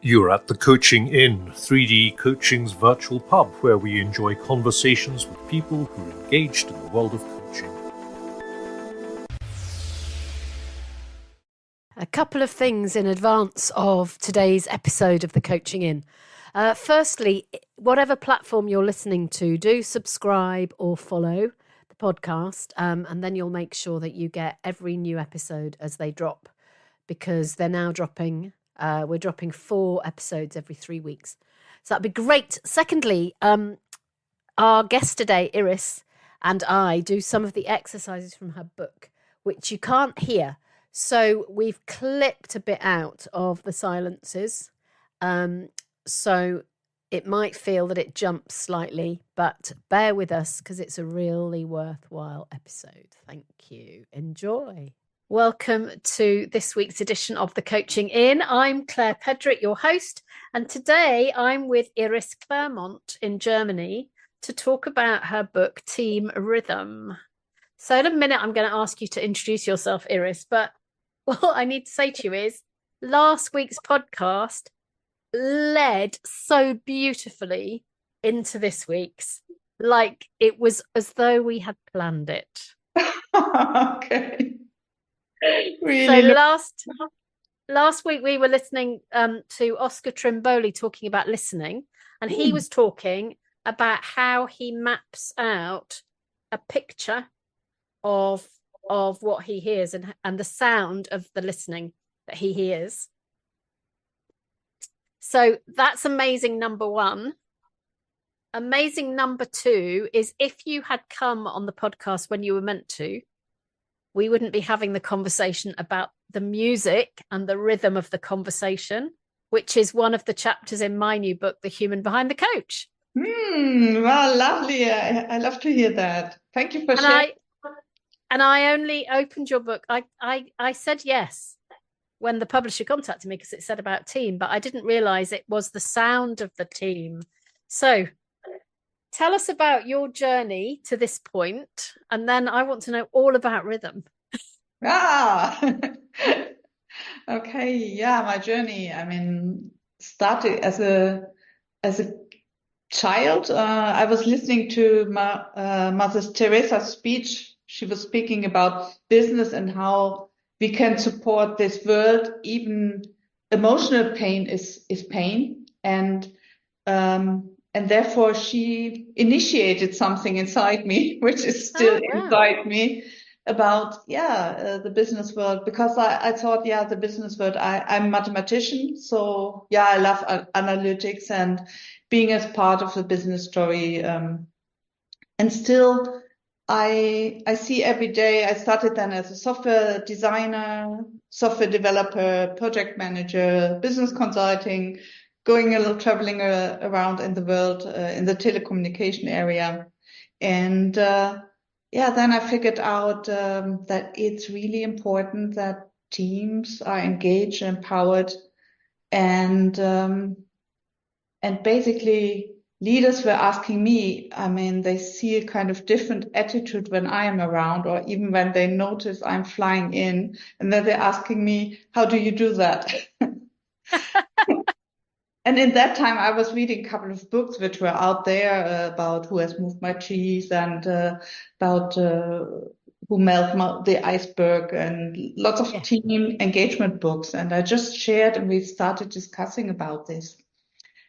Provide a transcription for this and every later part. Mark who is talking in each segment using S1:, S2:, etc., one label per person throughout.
S1: You're at the Coaching Inn, 3D Coaching's virtual pub, where we enjoy conversations with people who are engaged in the world of coaching.
S2: A couple of things in advance of today's episode of the Coaching Inn. Firstly, whatever platform you're listening to, do subscribe or follow the podcast, and then you'll make sure that you get every new episode as they drop, because they're now dropping. We're dropping 4 episodes every 3 weeks. So that'd be great. Secondly, our guest today, Iris, and I do some of the exercises from her book, which you can't hear. So we've clipped a bit out of the silences. So it might feel that it jumps slightly, but bear with us because it's a really worthwhile episode. Thank you. Enjoy. Welcome to this week's edition of the Coaching Inn. I'm Claire Pedrick, your host, and today I'm with Iris Clermont in Germany to talk about her book, Team Rhythm. So in a minute, I'm going to ask you to introduce yourself, Iris, but what I need to say to you is last week's podcast led so beautifully into this week's, like it was as though we had planned it.
S3: Okay. Really?
S2: So last week we were listening to Oscar Trimboli talking about listening, and he was talking about how he maps out a picture of what he hears and the sound of the listening that he hears. So that's amazing number 1. Amazing number 2 is if you had come on the podcast when you were meant to, we wouldn't be having the conversation about the music and the rhythm of the conversation, which is one of the chapters in my new book, The Human Behind the Coach.
S3: Well, lovely. I love to hear that. Thank you for sharing.
S2: I only opened your book. I said yes when the publisher contacted me because it said about team, but I didn't realize it was the sound of the team. So tell us about your journey to this point, and then I want to know all about rhythm.
S3: Okay. Yeah, my journey. Started as a child. I was listening to Mother Teresa's speech. She was speaking about business and how we can support this world. Even emotional pain is pain, and therefore she initiated something inside me, which is still inside me, about the business world, because I thought the business world. I'm a mathematician, so I love analytics and being as part of the business story. And still, I see every day. I started then as a software designer, software developer, project manager, business consulting, going a little traveling around in the world in the telecommunication area. And then I figured out that it's really important that teams are engaged, empowered, and basically leaders were asking me, they see a kind of different attitude when I am around, or even when they notice I'm flying in, and then they're asking me, how do you do that? And in that time, I was reading a couple of books which were out there about Who Has Moved My Cheese and about Who Melted the Iceberg, and lots of team engagement books. And I just shared, and we started discussing about this.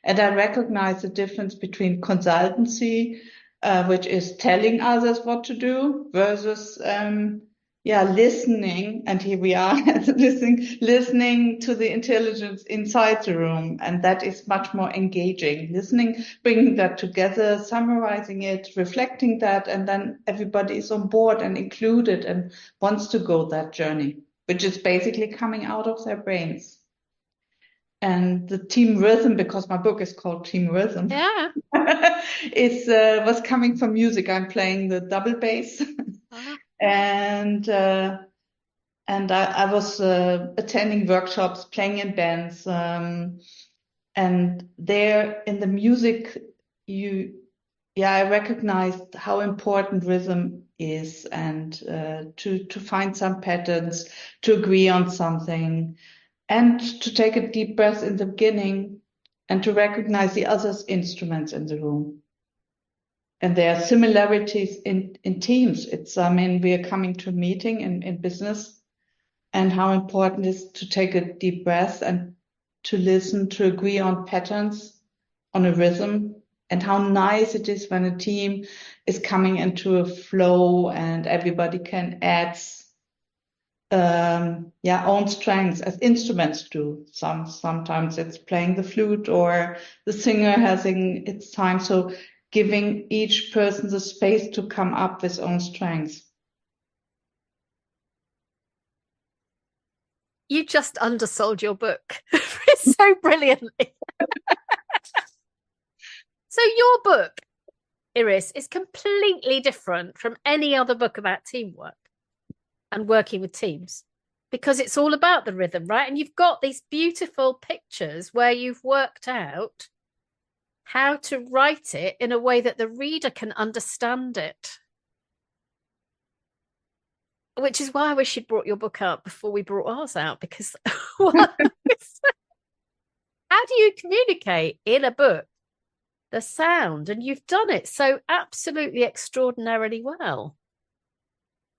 S3: And I recognized the difference between consultancy, which is telling others what to do, versus listening. And here we are listening to the intelligence inside the room. And that is much more engaging. Listening, bringing that together, summarizing it, reflecting that, and then everybody is on board and included and wants to go that journey, which is basically coming out of their brains. And the team rhythm, because my book is called Team Rhythm, was coming from music. I'm playing the double bass. And I was attending workshops, playing in bands, and there in the music, I recognized how important rhythm is, and to find some patterns, to agree on something, and to take a deep breath in the beginning and to recognize the other's instruments in the room. And there are similarities in teams. We are coming to a meeting in business, and how important it is to take a deep breath and to listen, to agree on patterns, on a rhythm, and how nice it is when a team is coming into a flow and everybody can add own strengths as instruments do. Sometimes it's playing the flute or the singer having its time. So giving each person the space to come up with own strengths.
S2: You just undersold your book. It's so brilliantly. So your book, Iris, is completely different from any other book about teamwork and working with teams, because it's all about the rhythm, right? And you've got these beautiful pictures where you've worked out how to write it in a way that the reader can understand it. Which is why I wish you'd brought your book out before we brought ours out, because how do you communicate in a book the sound? And you've done it so absolutely extraordinarily well.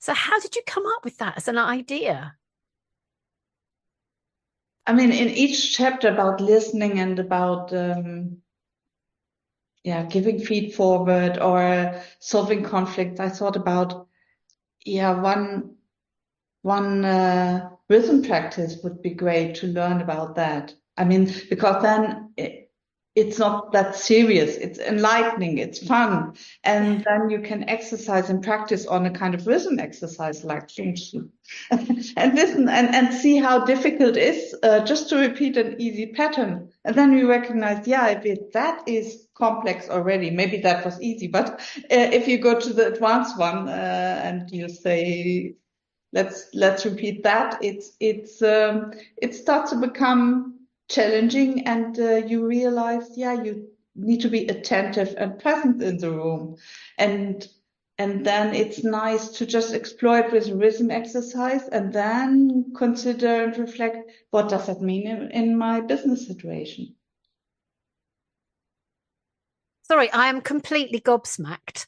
S2: So how did you come up with that as an idea?
S3: I mean, in each chapter about listening and about giving feed forward or solving conflicts, I thought about one rhythm practice would be great to learn about that. I mean, because then it's not that serious. It's enlightening. It's fun. And then you can exercise and practice on a kind of rhythm exercise like and listen and see how difficult it is just to repeat an easy pattern. And then you recognize, if that is complex already, maybe that was easy. But if you go to the advanced one and you say, let's repeat that, it starts to become challenging, and you realize, you need to be attentive and present in the room, and then it's nice to just explore it with a rhythm exercise, and then consider and reflect, what does that mean in my business situation?
S2: Sorry, I am completely gobsmacked.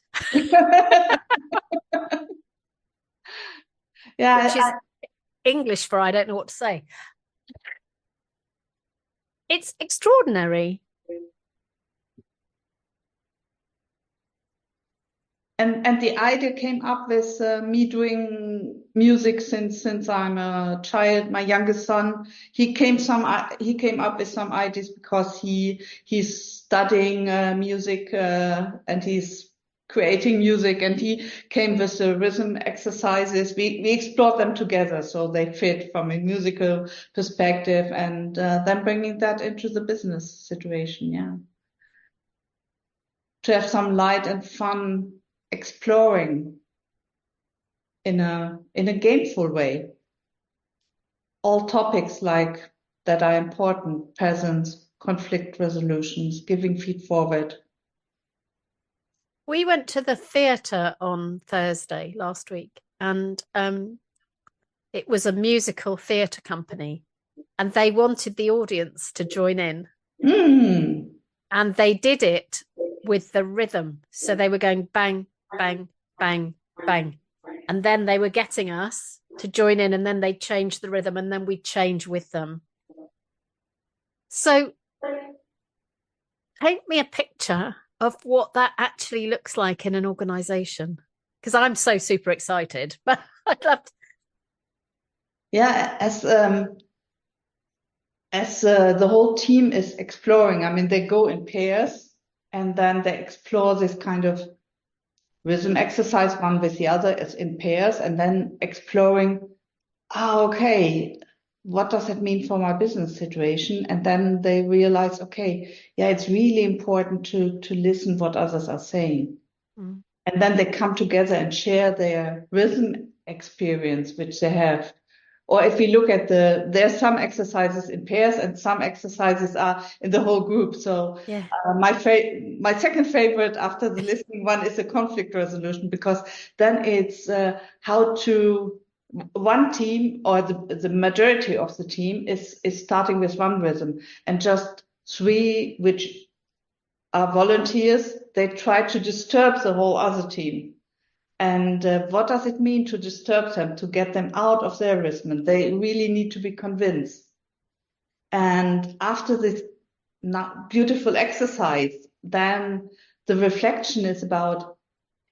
S3: Yeah,
S2: which is English for I don't know what to say. It's extraordinary.
S3: And the idea came up with me doing music since I'm a child. My youngest son, he came up with some ideas because he's studying music and he's creating music, and he came with the rhythm exercises. We explored them together, so they fit from a musical perspective, and then bringing that into the business situation. To have some light and fun exploring in a gameful way all topics like that are important: presence, conflict resolutions, giving feed forward.
S2: We went to the theatre on Thursday last week, and it was a musical theatre company, and they wanted the audience to join in. And they did it with the rhythm. So they were going bang, bang, bang, bang. And then they were getting us to join in, and then they changed the rhythm, and then we change with them. So paint me a picture of what that actually looks like in an organization, because I'm so super excited, but I'd love to.
S3: Yeah, as the whole team is exploring, I mean, they go in pairs and then they explore this kind of rhythm exercise, one with the other is in pairs, and then exploring, okay, what does that mean for my business situation? And then they realize, okay, it's really important to listen what others are saying. And then they come together and share their rhythm experience, which they have. Or if we look at there's some exercises in pairs and some exercises are in the whole group. So my second favorite after the listening one is a conflict resolution, because then it's how to one team or the majority of the team is starting with one rhythm, and just three, which are volunteers, they try to disturb the whole other team. And what does it mean to disturb them, to get them out of their rhythm? They really need to be convinced. And after this beautiful exercise, then the reflection is about,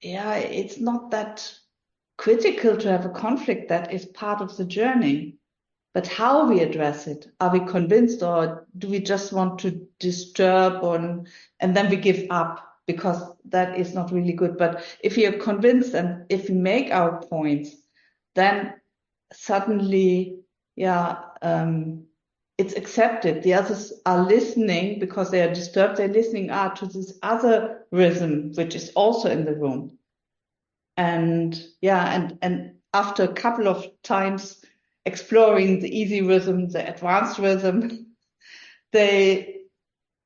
S3: it's not that critical to have a conflict. That is part of the journey. But how we address it, are we convinced, or do we just want to disturb and then we give up because that is not really good? But if we are convinced and if we make our points, then suddenly, it's accepted. The others are listening because they are disturbed. They're listening to this other rhythm, which is also in the room. And after a couple of times exploring the easy rhythm, the advanced rhythm, they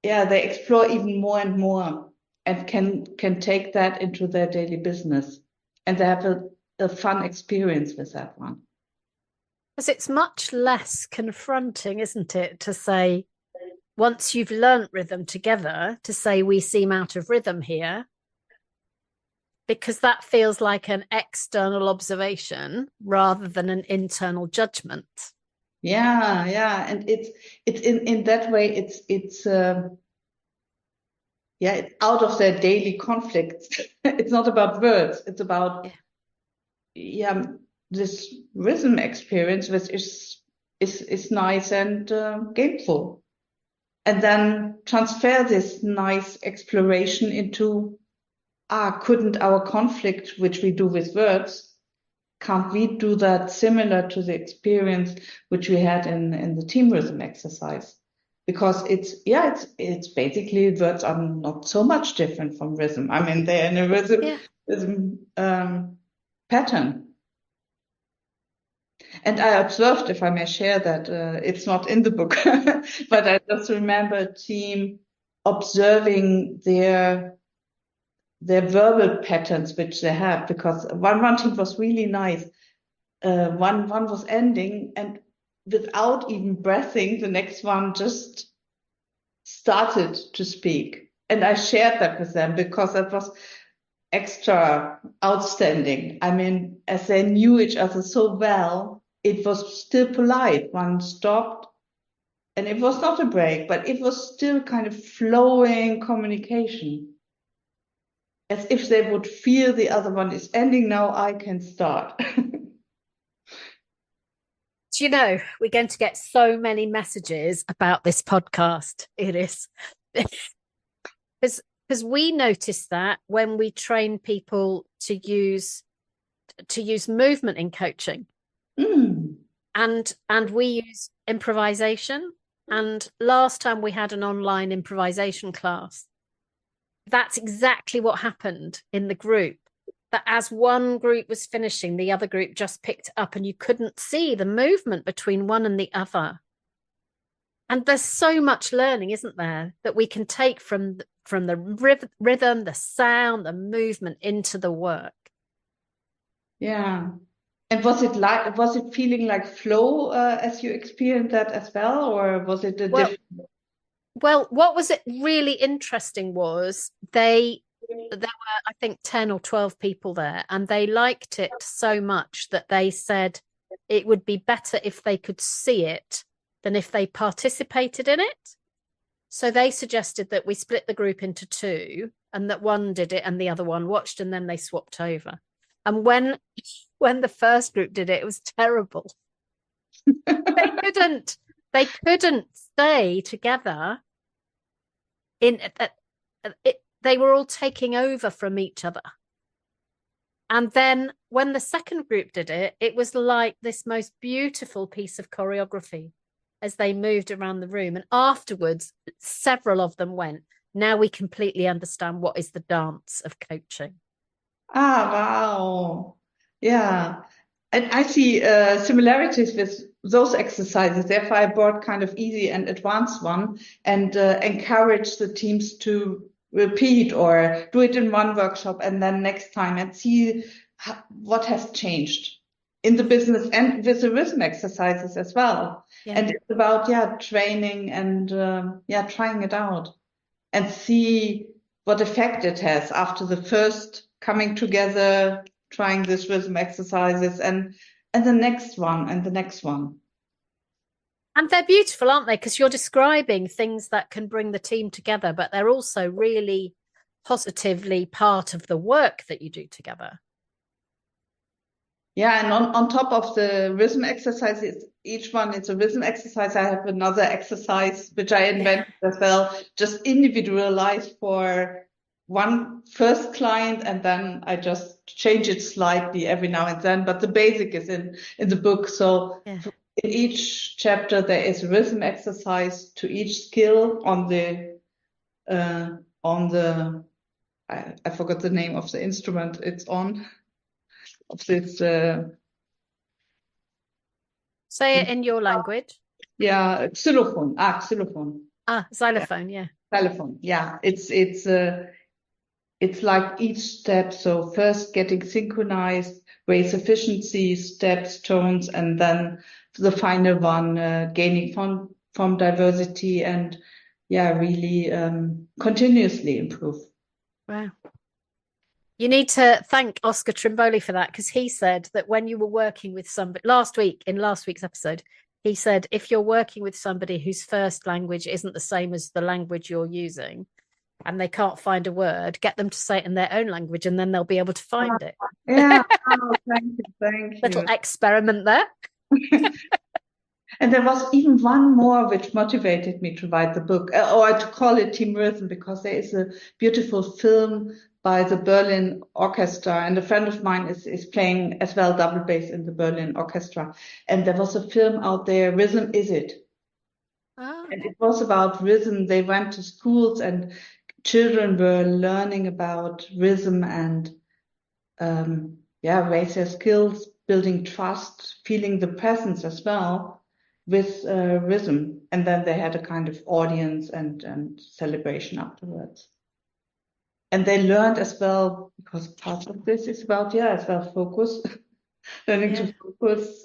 S3: explore even more and more and can take that into their daily business. And they have a fun experience with that one.
S2: Because it's much less confronting, isn't it, to say, once you've learnt rhythm together, to say we seem out of rhythm here, because that feels like an external observation rather than an internal judgment.
S3: Yeah, and it's in that way it's out of their daily conflicts. It's not about words. It's about this rhythm experience, which is nice and gameful, and then transfer this nice exploration into couldn't our conflict, which we do with words, can't we do that similar to the experience which we had in the team rhythm exercise? Because it's basically words are not so much different from rhythm. I mean, they're in a rhythm pattern. And I observed, if I may share that, it's not in the book, but I just remember a team observing their verbal patterns which they have, because one team was really nice. One was ending, and without even breathing, the next one just started to speak. And I shared that with them because that was extra outstanding. I mean, as they knew each other so well, it was still polite. One stopped, and it was not a break, but it was still kind of flowing communication. As if they would feel the other one is ending, now I can start.
S2: Do you know, we're going to get so many messages about this podcast, Iris. Because we notice that when we train people to use movement in coaching. And we use improvisation. And last time we had an online improvisation class, that's exactly what happened in the group. That as one group was finishing, the other group just picked up, and you couldn't see the movement between one and the other. And there's so much learning, isn't there, that we can take from the rhythm, the sound, the movement into the work.
S3: Yeah. And was it feeling like flow as you experienced that as well, or was it a different?
S2: Well, what was it really interesting was there were, I think, 10 or 12 people there, and they liked it so much that they said it would be better if they could see it than if they participated in it. So they suggested that we split the group into two, and that one did it and the other one watched, and then they swapped over. And when the first group did it, it was terrible. They couldn't stay together. They were all taking over from each other. And then when the second group did it, it was like this most beautiful piece of choreography as they moved around the room. And afterwards, several of them went, now we completely understand what is the dance of coaching.
S3: Wow. Yeah. And I see similarities with those exercises. Therefore, I brought kind of easy and advanced one, and encourage the teams to repeat or do it in one workshop and then next time, and see what has changed in the business and with the rhythm exercises as well.
S2: Yeah.
S3: And it's about, training and, trying it out and see what effect it has after the first coming together, trying this rhythm exercises and the next one and the next one.
S2: And they're beautiful, aren't they? Because you're describing things that can bring the team together, but they're also really positively part of the work that you do together.
S3: Yeah, and on top of the rhythm exercises, each one is a rhythm exercise. I have another exercise which I invented as well, just individualized for one first client, and then I just change it slightly every now and then. But the basic is in the book. So in each chapter there is a rhythm exercise to each skill on the I forgot the name of the instrument it's on. Of this
S2: say it in your language.
S3: Xylophone.
S2: Xylophone. Yeah.
S3: Xylophone. Yeah, it's like each step. So first getting synchronized, raise efficiency, steps, tones, and then the final one, gaining from diversity and really continuously improve.
S2: Wow. You need to thank Oscar Trimboli for that, because he said that when you were working with somebody last week's episode, he said if you're working with somebody whose first language isn't the same as the language you're using and they can't find a word, get them to say it in their own language and then they'll be able to find it.
S3: Yeah. Thank you.
S2: Little experiment there.
S3: And there was even one more which motivated me to write the book, or to call it Team Rhythm, because there is a beautiful film by the Berlin Orchestra, and a friend of mine is playing as well double bass in the Berlin Orchestra. And there was a film out there, Rhythm Is It?
S2: Oh.
S3: And it was about rhythm. They went to schools and children were learning about rhythm and raise their skills, building trust, feeling the presence as well with rhythm. And then they had a kind of audience and celebration afterwards. And they learned as well, because part of this is about, as well, focus, learning to focus,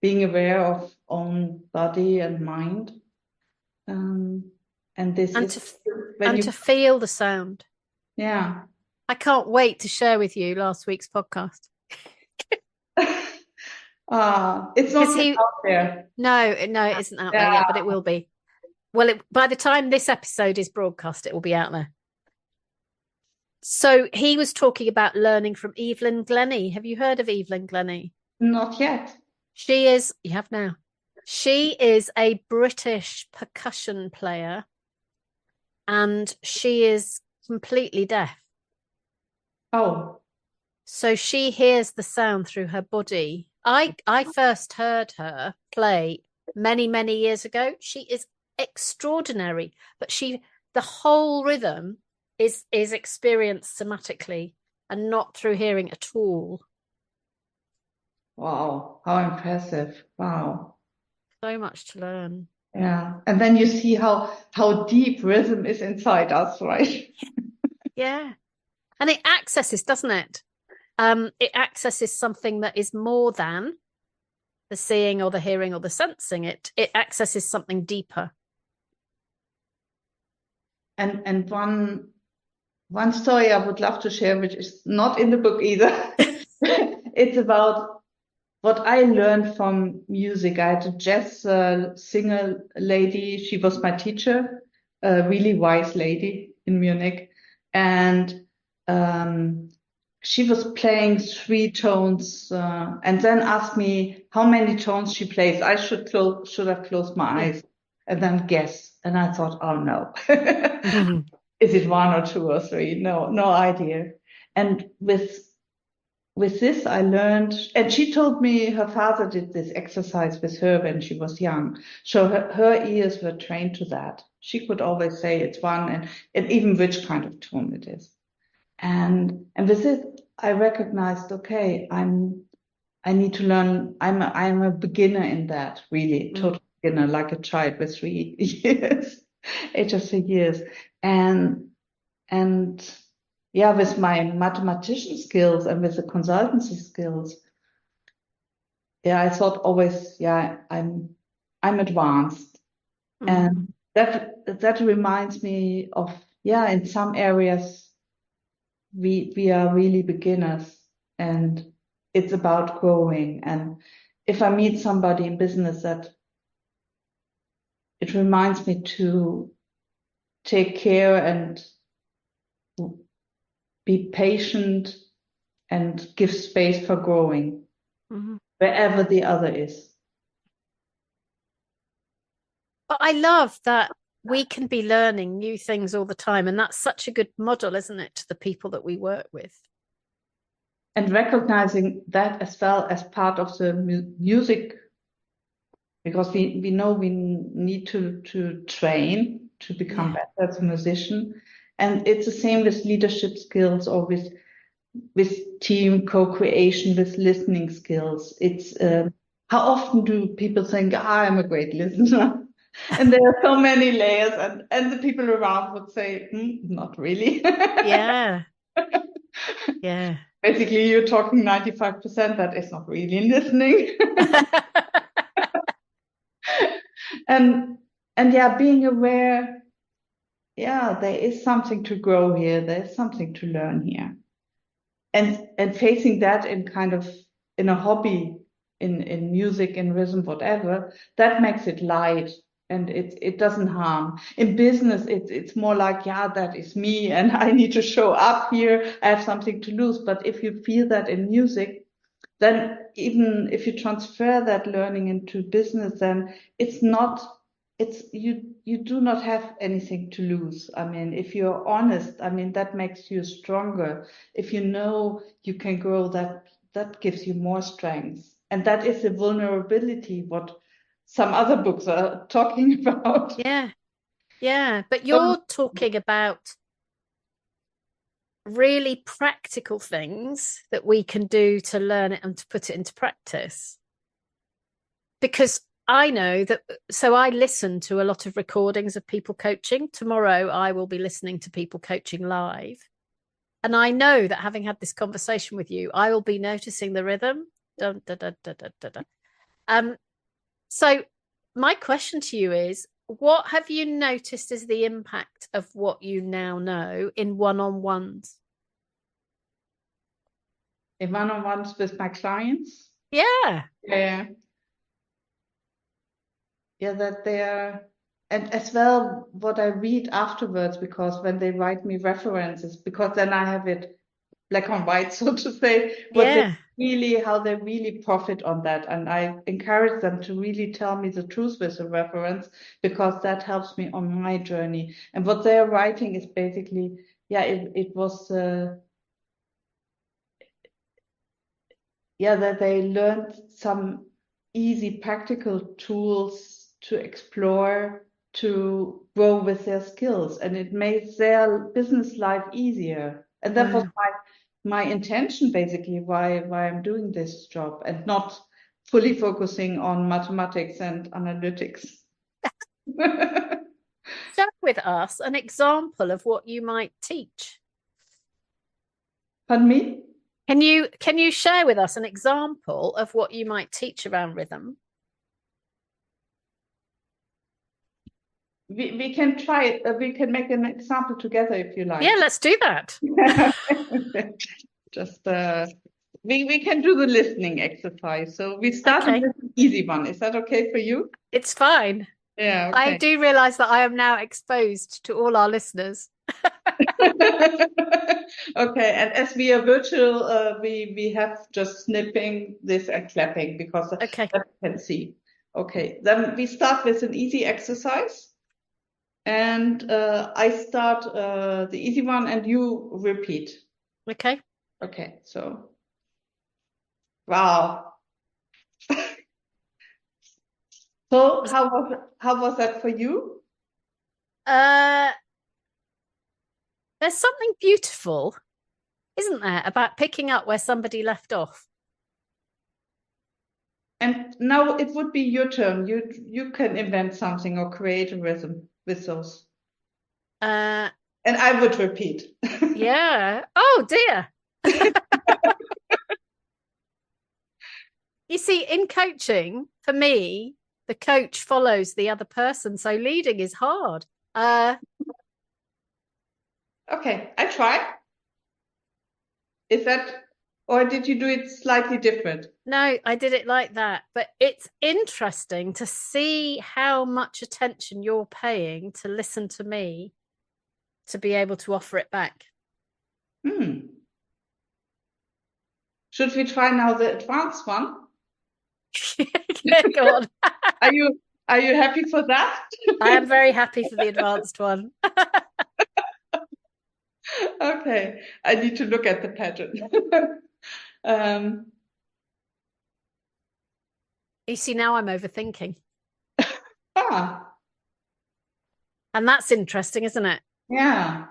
S3: being aware of own body and mind. And this
S2: to feel the sound.
S3: Yeah.
S2: I can't wait to share with you last week's podcast.
S3: It's not yet out there.
S2: No, it isn't out there yet, but it will be. Well, by the time this episode is broadcast, it will be out there. So he was talking about learning from Evelyn Glennie. Have you heard of Evelyn Glennie?
S3: Not yet.
S2: You have now. She is a British percussion player and she is completely deaf.
S3: Oh.
S2: So she hears the sound through her body. I first heard her play many, many years ago. She is extraordinary, but the whole rhythm is experienced somatically and not through hearing at all.
S3: Wow, how impressive. Wow.
S2: So much to learn.
S3: Yeah. And then you see how deep rhythm is inside us, right?
S2: Yeah. And it accesses, doesn't it? It accesses something that is more than the seeing or the hearing or the sensing. It accesses something deeper.
S3: And one story I would love to share, which is not in the book either. It's about what I learned from music. I had a jazz singer lady. She was my teacher, a really wise lady in Munich. And she was playing 3 tones and then asked me how many tones she plays. I should have closed my eyes and then guess. And I thought, oh no. Is it 1 or 2 or 3? No idea. And with this, I learned, and she told me her father did this exercise with her when she was young. So her ears were trained to that. She could always say it's 1 and even which kind of tone it is. And with it, I recognized, okay, I need to learn. I'm a beginner in that, really, total beginner, like a child with 3 years, age of 3 years. And with my mathematician skills and with the consultancy skills, I thought always, I'm advanced.
S2: Mm.
S3: And that reminds me of, in some areas we are really beginners, and it's about growing. And if I meet somebody in business, that it reminds me to take care and be patient and give space for growing
S2: Mhm.
S3: wherever the other is.
S2: But I love that we can be learning new things all the time. And that's such a good model, isn't it, to the people that we work with?
S3: And recognizing that as well as part of the music, because we know we need to train to become better as a musician. And it's the same with leadership skills, or with team co-creation, with listening skills. It's how often do people think, I'm a great listener? And there are so many layers, and the people around would say, not really.
S2: Yeah. Yeah.
S3: Basically, you're talking 95%, that is not really listening. And being aware, there is something to grow here, there's something to learn here. And facing that in kind of in a hobby, in music, in rhythm, whatever, that makes it light, and it doesn't harm. In business, it's more like, that is me, and I need to show up here, I have something to lose. But if you feel that in music, then even if you transfer that learning into business, then you do not have anything to lose. I mean, if you're honest, I mean, that makes you stronger. If you know you can grow, that gives you more strength. And that is the vulnerability, what some other books are talking about.
S2: Yeah. Yeah. But you're talking about really practical things that we can do to learn it and to put it into practice. Because I know that, so I listen to a lot of recordings of people coaching. Tomorrow, I will be listening to people coaching live. And I know that having had this conversation with you, I will be noticing the rhythm. Dun, dun, dun, dun, dun, dun, dun. So my question to you is, what have you noticed is the impact of what you now know in one-on-ones?
S3: In one-on-ones with my clients.
S2: Yeah.
S3: Yeah. Yeah, that they're, and as well what I read afterwards, because when they write me references, because then I have it black on white, so to say,
S2: Yeah.
S3: how they really profit on that. And I encourage them to really tell me the truth with the reference, because that helps me on my journey. And what they're writing is basically, it was, that they learned some easy practical tools to explore, to grow with their skills, and it made their business life easier. And that was
S2: Wow.
S3: my intention, basically, why I'm doing this job, and not fully focusing on mathematics and analytics.
S2: Share with us an example of what you might teach.
S3: Pardon me?
S2: Can you share with us an example of what you might teach around rhythm?
S3: We can try it. We can make an example together if you like.
S2: Yeah, let's do that.
S3: Just we can do the listening exercise. So we start with an easy one. Is that okay for you?
S2: It's fine.
S3: Yeah,
S2: I
S3: okay.
S2: do realize that I am now exposed to all our listeners.
S3: Okay, and as we are virtual, we have just snipping this and clapping, because that we can see. Okay, then we start with an easy exercise. And I start the easy one, and you repeat.
S2: Okay.
S3: Okay, so, wow. So how was that for you?
S2: There's something beautiful, isn't there, about picking up where somebody left off?
S3: And now it would be your turn. You can invent something or create a rhythm with those. And I would repeat.
S2: Yeah. Oh dear. You see, in coaching, for me, the coach follows the other person. So leading is hard.
S3: Okay, I try. Is that, or did you do it slightly different?
S2: No, I did it like that. But it's interesting to see how much attention you're paying to listen to me to be able to offer it back.
S3: Should we try now the advanced one?
S2: Yeah, go on.
S3: Are you happy for that?
S2: I am very happy for the advanced one.
S3: Okay, I need to look at the pattern.
S2: You see, now I'm overthinking.
S3: And
S2: that's interesting, isn't it?
S3: Yeah.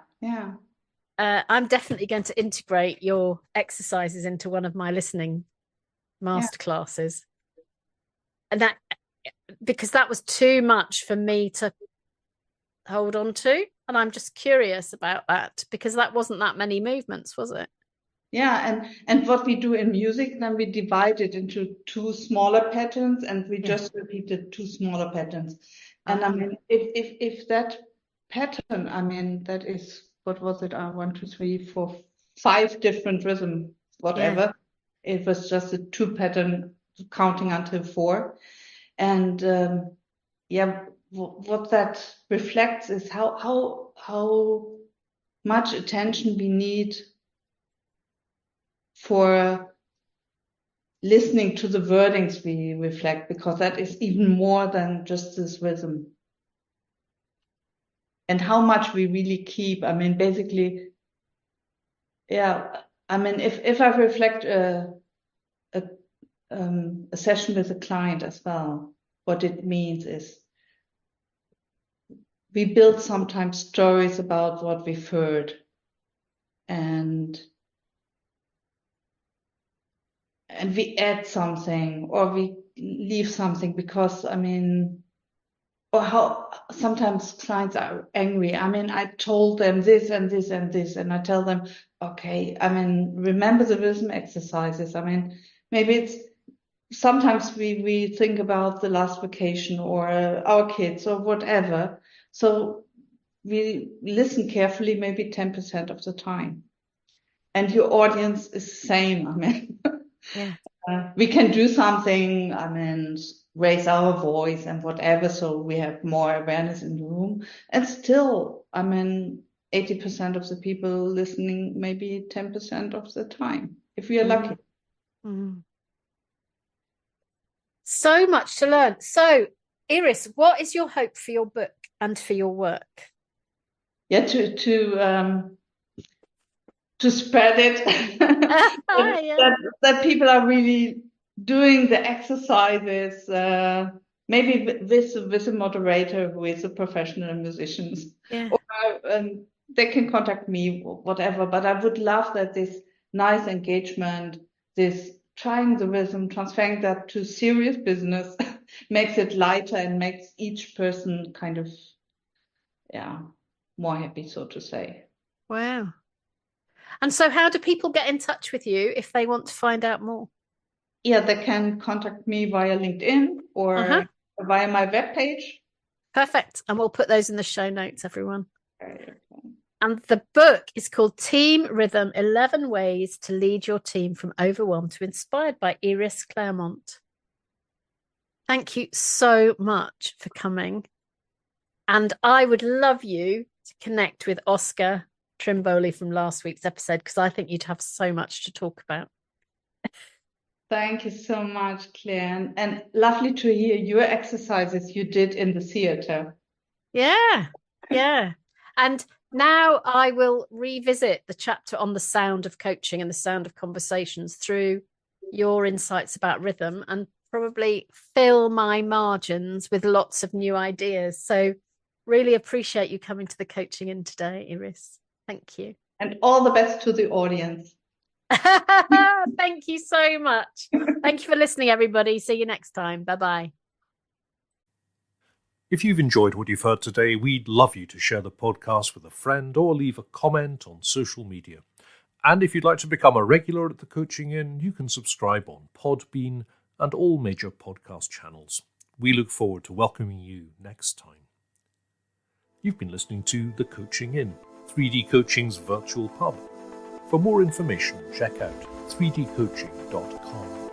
S2: I'm definitely going to integrate your exercises into one of my listening masterclasses. And that, because that was too much for me to hold on to. And I'm just curious about that, because that wasn't that many movements, was it?
S3: Yeah, and what we do in music, then we divide it into 2 smaller patterns, and we just repeated 2 smaller patterns. And I mean, if that pattern, I mean, that is, what was it? 1, 2, 3, 4, 5 different rhythm, whatever. Yeah. It was just a 2 pattern counting until 4. And what that reflects is how much attention we need for listening to the wordings we reflect, because that is even more than just this rhythm. And how much we really keep. I mean, basically, I mean, if I reflect a session with a client as well, what it means is we build sometimes stories about what we've heard, and we add something or we leave something, because I mean, or how sometimes clients are angry. I mean, I told them this and this and this, and I tell them, okay, I mean, remember the rhythm exercises. I mean, maybe it's sometimes we think about the last vacation or our kids or whatever. So we listen carefully, maybe 10% of the time. And your audience is the same. I mean, we can do something, I mean, raise our voice and whatever, so we have more awareness in the room. And still, I mean, 80% of the people listening, maybe 10% of the time, if we are lucky.
S2: So much to learn. So, Iris, what is your hope for your book and for your work?
S3: Yeah, to spread it, that people are really doing the exercises, maybe with a moderator who is a professional musician. Or they can contact me, whatever. But I would love that this nice engagement, this trying the rhythm, transferring that to serious business, makes it lighter and makes each person kind of, more happy, so to say.
S2: Wow. And so how do people get in touch with you if they want to find out more?
S3: Yeah, they can contact me via LinkedIn or via my webpage.
S2: Perfect. And we'll put those in the show notes, everyone. And the book is called Team Rhythm, 11 Ways to Lead Your Team from Overwhelmed to Inspired, by Iris Clermont. Thank you so much for coming. And I would love you to connect with Oscar Trimboli from last week's episode, because I think you'd have so much to talk about.
S3: Thank you so much, Claire. And lovely to hear your exercises you did in the theater.
S2: Yeah. And now I will revisit the chapter on the sound of coaching and the sound of conversations through your insights about rhythm, and probably fill my margins with lots of new ideas. So really appreciate you coming to the Coaching In today, Iris. Thank you.
S3: And all the best to the audience.
S2: Thank you so much. Thank you for listening, everybody. See you next time. Bye-bye.
S1: If you've enjoyed what you've heard today, we'd love you to share the podcast with a friend or leave a comment on social media. And if you'd like to become a regular at the Coaching In, you can subscribe on Podbean and all major podcast channels. We look forward to welcoming you next time. You've been listening to The Coaching In, 3D Coaching's virtual pub. For more information, check out 3dcoaching.com.